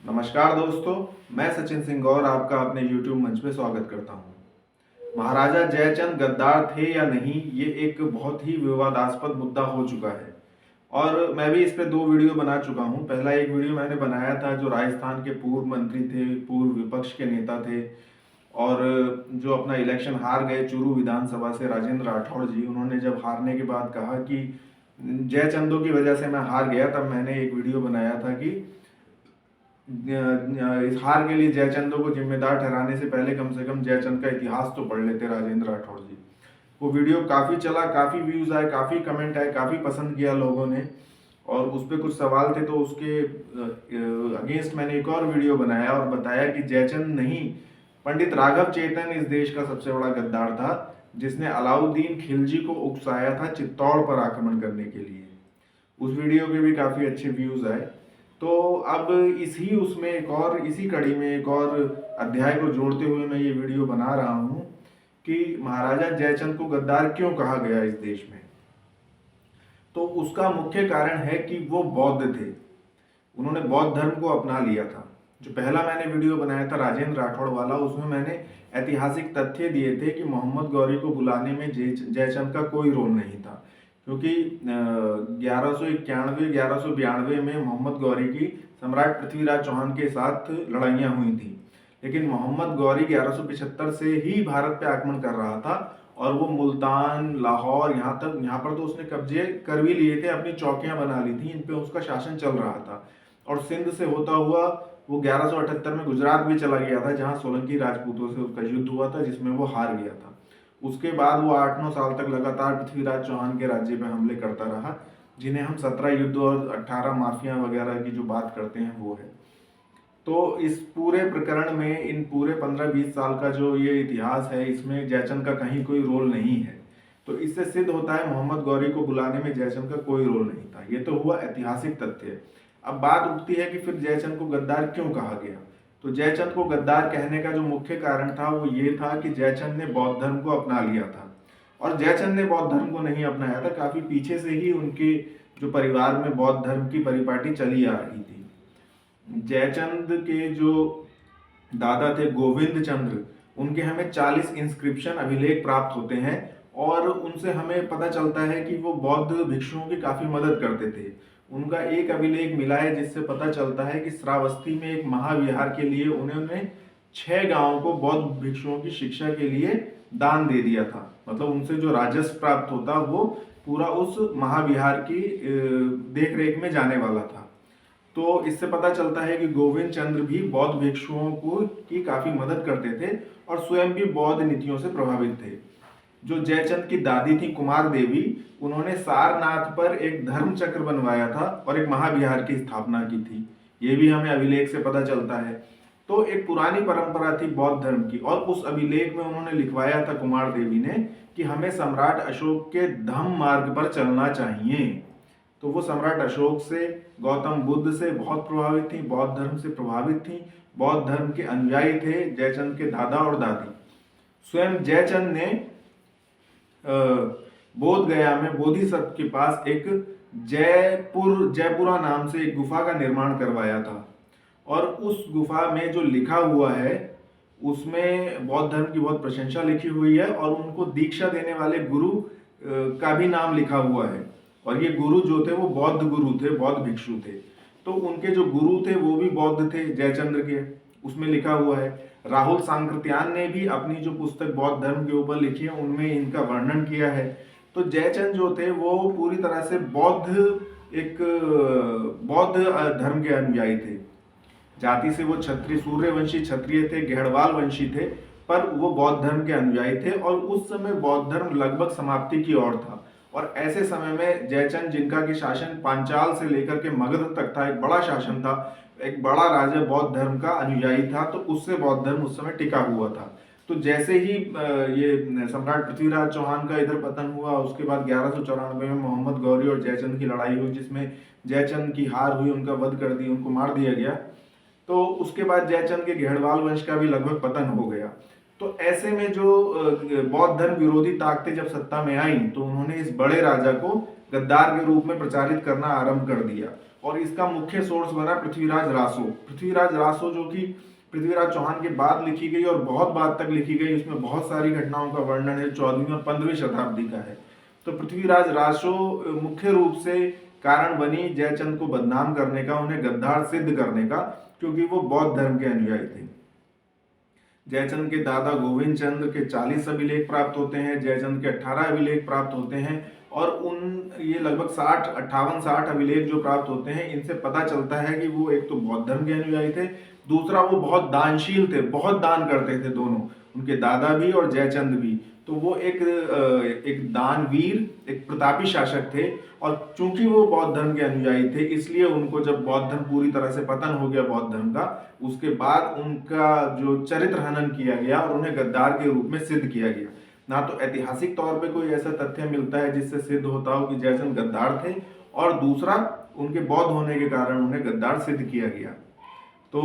नमस्कार दोस्तों, मैं सचिन सिंह गौर आपका अपने YouTube मंच पे स्वागत करता हूँ। महाराजा जयचंद गद्दार थे या नहीं, ये एक बहुत ही विवादास्पद मुद्दा हो चुका है और मैं भी इस पे 2 वीडियो बना चुका हूँ। पहला एक वीडियो मैंने बनाया था जो राजस्थान के पूर्व मंत्री थे, पूर्व विपक्ष के नेता थे और जो अपना इलेक्शन हार गए चूरू विधानसभा से, राजेंद्र राठौड़ जी। उन्होंने जब हारने के बाद कहा कि जयचंदों की वजह से मैं हार गया, तब मैंने एक वीडियो बनाया था कि इस हार के लिए जयचंदों को जिम्मेदार ठहराने से पहले कम से कम जयचंद का इतिहास तो पढ़ लेते राजेंद्र राठौड़ जी। वो वीडियो काफ़ी चला, काफ़ी व्यूज़ आए, काफ़ी कमेंट आए, काफ़ी पसंद किया लोगों ने और उस पर कुछ सवाल थे, तो उसके अगेंस्ट मैंने एक और वीडियो बनाया और बताया कि जयचंद नहीं, पंडित राघव चेतन इस देश का सबसे बड़ा गद्दार था, जिसने अलाउद्दीन खिलजी को उकसाया था चित्तौड़ पर आक्रमण करने के लिए। उस वीडियो के भी काफ़ी अच्छे व्यूज़ आए। तो अब उसमें एक और इसी कड़ी में एक और अध्याय को जोड़ते हुए मैं ये वीडियो बना रहा हूँ कि महाराजा जयचंद को गद्दार क्यों कहा गया इस देश में। तो उसका मुख्य कारण है कि वो बौद्ध थे, उन्होंने बौद्ध धर्म को अपना लिया था। जो पहला मैंने वीडियो बनाया था राजेंद्र राठौड़ वाला, उसमें मैंने ऐतिहासिक तथ्य दिए थे कि मोहम्मद गौरी को बुलाने में जयचंद का कोई रोल नहीं था, क्योंकि 1191-1192 में मोहम्मद गौरी की सम्राट पृथ्वीराज चौहान के साथ लड़ाइयाँ हुई थी, लेकिन मोहम्मद गौरी 1175 से ही भारत पे आक्रमण कर रहा था और वो मुल्तान, लाहौर, यहाँ पर तो उसने कब्जे कर भी लिए थे, अपनी चौकियां बना ली थी, इन पे उसका शासन चल रहा था। और सिंध से होता हुआ वो 1178 में गुजरात भी चला गया था, जहाँ सोलंकी राजपूतों से उसका युद्ध हुआ था, जिसमें वो हार गया था। उसके बाद वो 8-9 साल तक लगातार पृथ्वीराज चौहान के राज्य पे हमले करता रहा, जिन्हें हम 17 युद्ध और 18 माफिया वगैरह की जो बात करते हैं वो है। तो इस पूरे प्रकरण में, इन पूरे 15-20 साल का जो ये इतिहास है, इसमें जयचंद का कहीं कोई रोल नहीं है। तो इससे सिद्ध होता है मोहम्मद गौरी को बुलाने में जयचंद का कोई रोल नहीं था। ये तो हुआ ऐतिहासिक तथ्य। अब बात उठती है कि फिर जयचंद को गद्दार क्यों कहा गया। तो जयचंद को गद्दार कहने का जो मुख्य कारण था वो ये था कि जयचंद ने बौद्ध धर्म को अपना लिया था। और जयचंद ने बौद्ध धर्म को नहीं अपनाया था, काफी पीछे से ही उनके जो परिवार में बौद्ध धर्म की परिपाटी चली आ रही थी। जयचंद के जो दादा थे गोविंद चंद्र, उनके हमें 40 इंस्क्रिप्शन अभिलेख प्राप्त होते हैं और उनसे हमें पता चलता है कि वो बौद्ध भिक्षुओं की काफी मदद करते थे। उनका एक अभिलेख मिला है जिससे पता चलता है कि श्रावस्ती में एक महाविहार के लिए उन्होंने 6 गांवों को बौद्ध भिक्षुओं की शिक्षा के लिए दान दे दिया था। मतलब उनसे जो राजस्व प्राप्त होता वो पूरा उस महाविहार की देख रेख में जाने वाला था। तो इससे पता चलता है कि गोविंद चंद्र भी बौद्ध भिक्षुओं को की काफी मदद करते थे और स्वयं भी बौद्ध नीतियों से प्रभावित थे। जो जयचंद की दादी थी कुमार देवी, उन्होंने सारनाथ पर एक धर्म चक्र बनवाया था और एक महाविहार की स्थापना की थी। ये भी हमें अभिलेख से पता चलता है। तो एक पुरानी परंपरा थी बौद्ध धर्म की और उस अभिलेख में उन्होंने लिखवाया था कुमार देवी ने कि हमें सम्राट अशोक के धम्म मार्ग पर चलना चाहिए। तो वो सम्राट अशोक से, गौतम बुद्ध से बहुत प्रभावित थी, बौद्ध धर्म से प्रभावित थी, बौद्ध धर्म के अनुयायी थे जयचंद के दादा और दादी। स्वयं जयचंद ने बोध गया में बोधिसत्व के पास एक जयपुरा नाम से एक गुफा का निर्माण करवाया था और उस गुफा में जो लिखा हुआ है उसमें बौद्ध धर्म की बहुत प्रशंसा लिखी हुई है और उनको दीक्षा देने वाले गुरु का भी नाम लिखा हुआ है। और ये गुरु जो थे वो बौद्ध गुरु थे, बौद्ध भिक्षु थे। तो उनके जो गुरु थे वो भी बौद्ध थे जयचंद्र के, उसमें लिखा हुआ है। राहुल सांकृत्यान ने भी अपनी जो पुस्तक बौद्ध धर्म के ऊपर लिखी है उनमें इनका वर्णन किया है। तो जयचंद जो थे वो पूरी तरह से बौद्ध धर्म के अनुयायी थे। जाति से वो क्षत्रिय, सूर्यवंशी क्षत्रिय थे, गहड़वाल वंशी थे, पर वो बौद्ध धर्म के अनुयायी थे और उस समय बौद्ध धर्म लगभग समाप्ति की ओर था। और ऐसे समय में जयचंद, जिनका कि शासन पांचाल से लेकर के मगध तक था, एक बड़ा शासन था, एक बड़ा राजा बौद्ध धर्म का अनुयायी था, तो उससे बौद्ध धर्म उस समय टिका हुआ था। तो जैसे ही ये सम्राट पृथ्वीराज चौहान का इधर पतन हुआ, उसके बाद 1194 में मोहम्मद गौरी और जयचंद की लड़ाई हुई, जिसमें जयचंद की हार हुई, उनका वध कर दिया, उनको मार दिया गया। तो उसके बाद जयचंद के घेड़वाल वंश का भी लगभग पतन हो गया। तो ऐसे में जो बौद्ध धर्म विरोधी ताकतें जब सत्ता में आई तो उन्होंने इस बड़े राजा को गद्दार के रूप में प्रचारित करना आरंभ कर दिया और इसका मुख्य सोर्स बना पृथ्वीराज रासो। पृथ्वीराज रासो जो कि पृथ्वीराज चौहान के बाद लिखी गई और बहुत बाद तक लिखी गई, उसमें बहुत सारी घटनाओं का वर्णन है, 14वीं और 15वीं शताब्दी का है। तो पृथ्वीराज रासो मुख्य रूप से कारण बनी जयचंद को बदनाम करने का, उन्हें गद्दार सिद्ध करने का, क्योंकि वो बौद्ध धर्म के अनुयायी थे। जयचंद के दादा गोविंद चंद्र के 40 अभिलेख प्राप्त होते हैं, जयचंद के 18 अभिलेख प्राप्त होते हैं, और ये लगभग 60 अभिलेख जो प्राप्त होते हैं, इनसे पता चलता है कि वो एक तो बौद्ध धर्म के अनुयायी थे, दूसरा वो बहुत दानशील थे, बहुत दान करते थे दोनों, उनके दादा भी और जयचंद भी। तो वो एक दानवीर, एक प्रतापी शासक थे, और चूंकि वो बौद्ध धर्म के अनुयायी थे, इसलिए उनको जब बौद्ध धर्म पूरी तरह से पतन हो गया बौद्ध धर्म का, उसके बाद उनका जो चरित्र हनन किया गया और उन्हें गद्दार के रूप में सिद्ध किया गया। ना तो ऐतिहासिक तौर पे कोई ऐसा तथ्य मिलता है जिससे सिद्ध होता हो कि जयचंद गद्दार थे, और दूसरा उनके बौद्ध होने के कारण उन्हें गद्दार सिद्ध किया गया। तो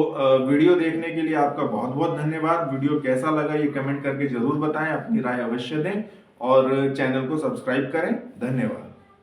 वीडियो देखने के लिए आपका बहुत बहुत धन्यवाद। वीडियो कैसा लगा ये कमेंट करके जरूर बताएं, अपनी राय अवश्य दें, और चैनल को सब्सक्राइब करें। धन्यवाद।